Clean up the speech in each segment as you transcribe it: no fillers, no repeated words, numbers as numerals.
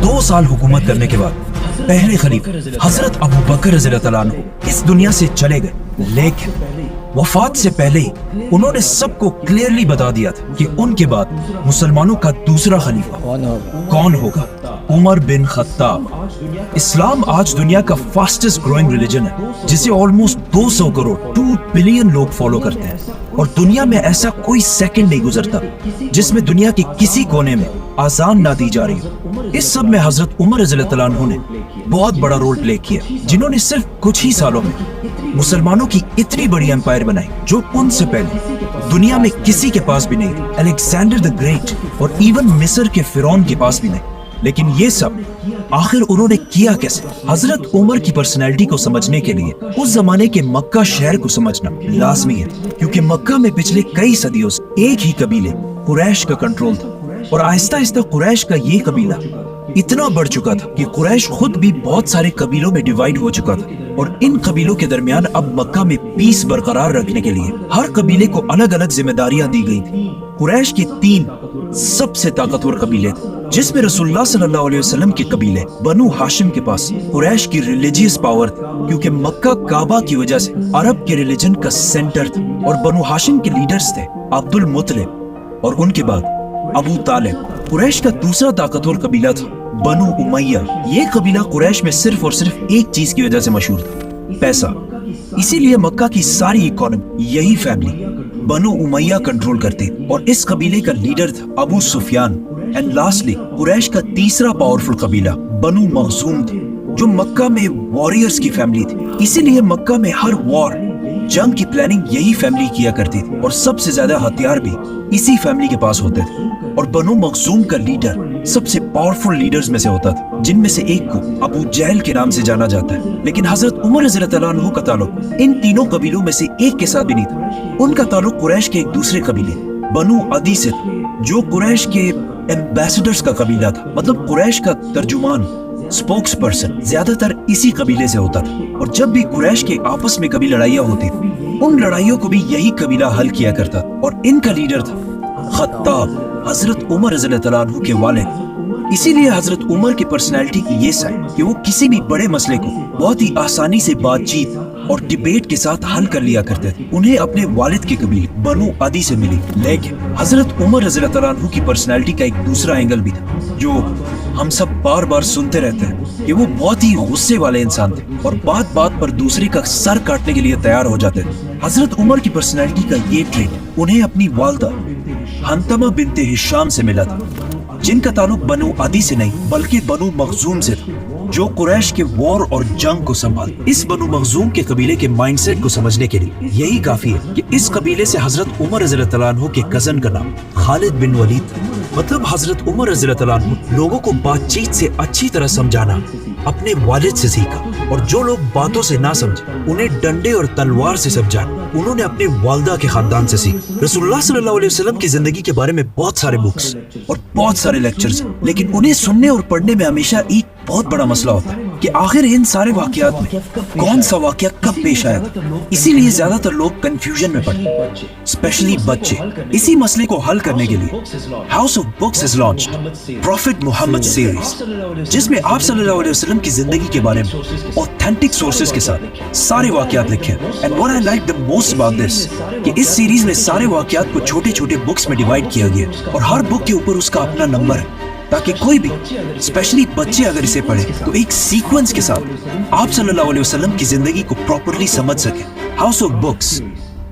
2 साल हुकूमत करने के बाद पहले खलीफा हजरत अबू बकर रज़ियल्लाहु तआला अन्हु इस दुनिया से चले गए, लेकिन वफात से पहले ही उन्होंने सबको क्लियरली बता दिया था कि उनके बाद मुसलमानों का दूसरा खलीफा कौन होगा। Umar bin Khattab. इस्लाम आज दुनिया का फास्टेस्ट ग्रोइंग रिलीजन है, जिसे ऑलमोस्ट 200 करोड़ 2 बिलियन लोग फॉलो करते हैं, और दुनिया में ऐसा कोई सेकंड नहीं गुजरता जिसमें दुनिया के किसी कोने में आजान ना दी जा रही हो। इस सब में हजरत उमर रज़ियल्लाहु तआला अन्हु ने बहुत बड़ा रोल प्ले किया, जिन्होंने सिर्फ कुछ ही सालों में मुसलमानों की इतनी बड़ी एम्पायर बनाई जो उनसे पहले दुनिया में किसी के पास भी नहीं थी। अलेक्जेंडर द ग्रेट और इवन मिस्र के फिरौन के पास भी नहीं। लेकिन ये सब आखिर उन्होंने किया कैसे? हजरत उमर की पर्सनैलिटी को समझने के लिए उस जमाने के मक्का शहर को समझना लाजमी है, क्योंकि मक्का में पिछले कई सदियों से एक ही कबीले कुरैश का कंट्रोल था, और आहिस्ता आहिस्ता कुरैश का ये कबीला इतना बढ़ चुका था कि कुरैश खुद भी बहुत सारे कबीलों में डिवाइड हो चुका था, और इन कबीलों के दरमियान अब मक्का में पीस बरकरार रखने के लिए हर कबीले को अलग अलग जिम्मेदारियां दी गई थी। कुरैश के 3 सबसे ताकतवर कबीले थे, जिसमें रसूलुल्लाह सल्लल्लाहु अलैहि वसल्लम के कबीले बनु हाशिम के पास कुरैश की रिलीजियस पावर थी, क्योंकि मक्का काबा की वजह से अरब के रिलीजन का सेंटर था, और बनु हाशिम के लीडर्स थे अब्दुल मुत्तलिब और उनके बाद अबू तालिब। कुरैश का दूसरा ताकतवर कबीला था बनु उमैया। ये कबीला कुरैश में सिर्फ और सिर्फ एक चीज की वजह से मशहूर था, पैसा। इसीलिए मक्का की सारी इकोनॉमी यही फैमिली बनु उमैया कंट्रोल करती, और इस कबीले का लीडर था अबू सुफियान। एंड लास्टली कुरैश का तीसरा पावरफुल कबीला बनु मखजूम था, जो मक्का में वॉरियर्स की फैमिली थी। इसीलिए मक्का में हर वॉर जंग की प्लानिंग यही फैमिली किया करती थी, और सबसे ज्यादा हथियार भी इसी फैमिली के पास होते थे। और बनु मखजूम का लीडर सबसे पावरफुल लीडर्स में से होता था, जिनमें से एक को अबू जहल के नाम से जाना जाता है। लेकिन हजरत उमर रज़ियल्लाहु तआला अन्हु का ताल्लुक इन तीनों कबीलों में से एक के साथ भी नहीं था। उनका ताल्लुक कुरैश के एक दूसरे कबीले बनु अदी से था, जो कुरैश के एम्बेसडर्स का कबीला था। मतलब कुरैश का तर्जुमान, स्पोक्स पर्सन ज्यादातर इसी कबीले से होता था, और जब भी कुरैश के आपस में कभी लड़ाइयाँ होती थी, उन लड़ाइयों को भी यही कबीला हल किया करता, और इनका लीडर था खत्ताब, हजरत उमर रज़ियल्लाहु तआला अन्हु के वालिद। इसीलिए हजरत उमर की पर्सनैलिटी की ये साइड कि वो किसी भी बड़े मसले को बहुत ही आसानी से बातचीत और डिबेट के साथ हल कर लिया करते थे। उन्हें अपने वालिद के कबीले बनु अदी से मिली। लेकिन हजरत उमर रज़ियल्लाहु तआला अन्हु की पर्सनैलिटी का एक दूसरा एंगल भी था, जो हम सब बार बार सुनते रहते हैं कि वो बहुत ही गुस्से वाले इंसान थे, और बात बात पर दूसरे का सर काटने के लिए तैयार हो जाते थे। हजरत उमर की पर्सनैलिटी का ये ट्रेट उन्हें अपनी वालदा हंतमा बिनते हिशाम से मिला था, जिनका ताल्लुक बनु अदी से नहीं बल्कि बनु मखजूम से था, जो कुरैश के वॉर और जंग को संभाल। इस बनु मखजूम के कबीले के माइंडसेट को समझने के लिए यही काफी है कि इस कबीले से हजरत उमर रज़ियल्लाहु तआला अन्हु के कजन का नाम खालिद बिन वलीद था। मतलब हजरत उमर रज़ियल्लाहु तआला अन्हु लोगों को बातचीत से अच्छी तरह समझाना अपने वालिद से सीखा, और जो लोग बातों से ना समझे उन्हें डंडे और तलवार से समझाना उन्होंने अपने वालदा के खानदान से सीखा। रसूलुल्लाह सल्लल्लाहु अलैहि वसल्लम की जिंदगी के बारे में बहुत सारे बुक्स और बहुत सारे लेक्चर्स, लेकिन उन्हें सुनने और पढ़ने में हमेशा एक बहुत बड़ा मसला होता है कि आखिर इन सारे वाकयात में कौन सा वाकया कब पेश आया था। इसीलिए ज्यादातर लोग कंफ्यूजन में पड़े, स्पेशली बच्चे। इसी मसले को हल करने के लिए house of books has launched prophet Muhammad series, जिसमें आप सल्लल्लाहु अलैहि वसल्लम की जिंदगी के बारे में ऑथेंटिक सोर्सेज के साथ सारे वाकयात लिखे। And what I like the most about this कि इस सीरीज में सारे वाकयात को छोटे छोटे बुक्स में डिवाइड किया गया, और हर बुक के ऊपर उसका अपना नंबर है, ताकि कोई भी स्पेशली बच्चे अगर इसे पढ़े तो एक सीक्वेंस के साथ आप सल्लल्लाहु अलैहि वसल्लम की जिंदगी को प्रॉपर्ली समझ सके। House of books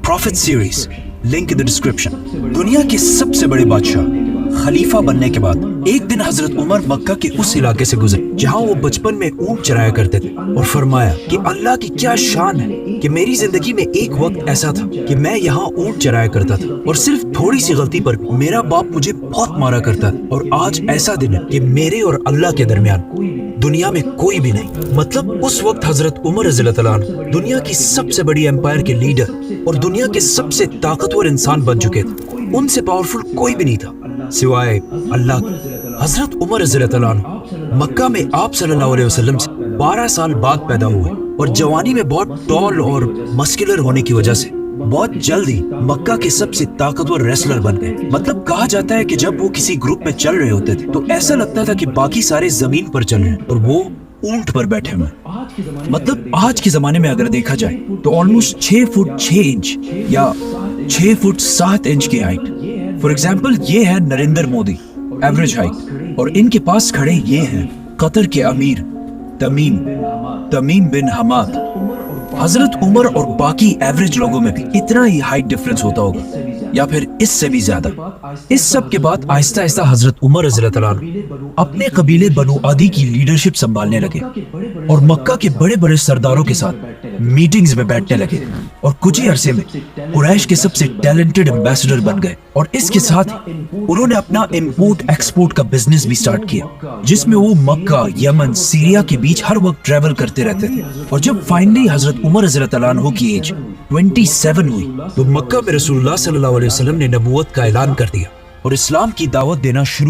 profit series, link in the description. दुनिया के सबसे बड़े बादशाह खलीफा बनने के बाद एक दिन हजरत उमर मक्का के उस इलाके से गुजरे जहाँ वो बचपन में ऊंट चराया करते थे, और फरमाया कि अल्लाह की क्या शान है कि मेरी जिंदगी में एक वक्त ऐसा था कि मैं यहाँ ऊंट चराया करता था, और सिर्फ थोड़ी सी गलती पर मेरा बाप मुझे बहुत मारा करता था, और आज ऐसा दिन है कि मेरे और अल्लाह के दरमियान दुनिया में कोई भी नहीं। मतलब उस वक्त हजरत उमर रज़ियल्लाहु तआला अन्हु दुनिया की सबसे बड़ी एम्पायर के लीडर और दुनिया के सबसे ताकतवर इंसान बन चुके थे। उनसे पावरफुल कोई भी नहीं था सिवाय अल्लाह के। हजरत उमर रज़ियल्लाहु तआला अन्हु मक्का में आप सल्लल्लाहु अलैहि वसल्लम से 12 साल बाद पैदा हुए, और जवानी में बहुत टॉल और मस्कुलर होने की वजह से بہت جلد ہی مکہ کے سب سے طاقتور ریسلر بن گئے. مطلب کہا جاتا ہے کہ جب وہ کسی گروپ میں چل رہے ہوتے تھے تو ایسا لگتا تھا کہ باقی سارے زمین پر چل رہے ہیں اور وہ اونٹ پر بیٹھے ہوئے. مطلب آج کے زمانے میں اگر دیکھا جائے تو آلموسٹ 6 فٹ 6 انچ یا 6 فٹ 7 انچ کی ہائٹ. فار ایگزامپل یہ ہے نریندر مودی ایوریج ہائٹ, اور ان کے پاس کھڑے یہ ہیں قطر کے امیر تمیم بن حماد. حضرت عمر اور باقی ایوریج لوگوں میں بھی اتنا ہی ہائٹ ڈفرنس ہوتا ہوگا یا پھر اس سے بھی زیادہ. اس سب کے بعد آہستہ آہستہ حضرت عمر رضی اللہ تعالیٰ عنہ اپنے قبیلے بنو عدی کی لیڈرشپ سنبھالنے لگے اور مکہ کے بڑے بڑے سرداروں کے ساتھ میٹنگز میں بیٹھنے لگے, اور کچھ ہی عرصے میں قریش کے سب سے ٹیلنٹڈ ایمبیسڈر بن گئے. اور اس کے ساتھ انہوں نے اپنا امپورٹ ایکسپورٹ کا بزنس بھی سٹارٹ کیا, جس میں وہ مکہ, یمن, سیریا کے بیچ ہر وقت ٹریول کرتے رہتے تھے. اور جب فائنلی حضرت عمر رضی اللہ تعالیٰ عنہ کی ایج 27 ہوئی تو مکہ میں رسول اللہ صلی اللہ علیہ وسلم نے نبوت کا اعلان کر دیا اور اسلام کی دعوت دینا شروع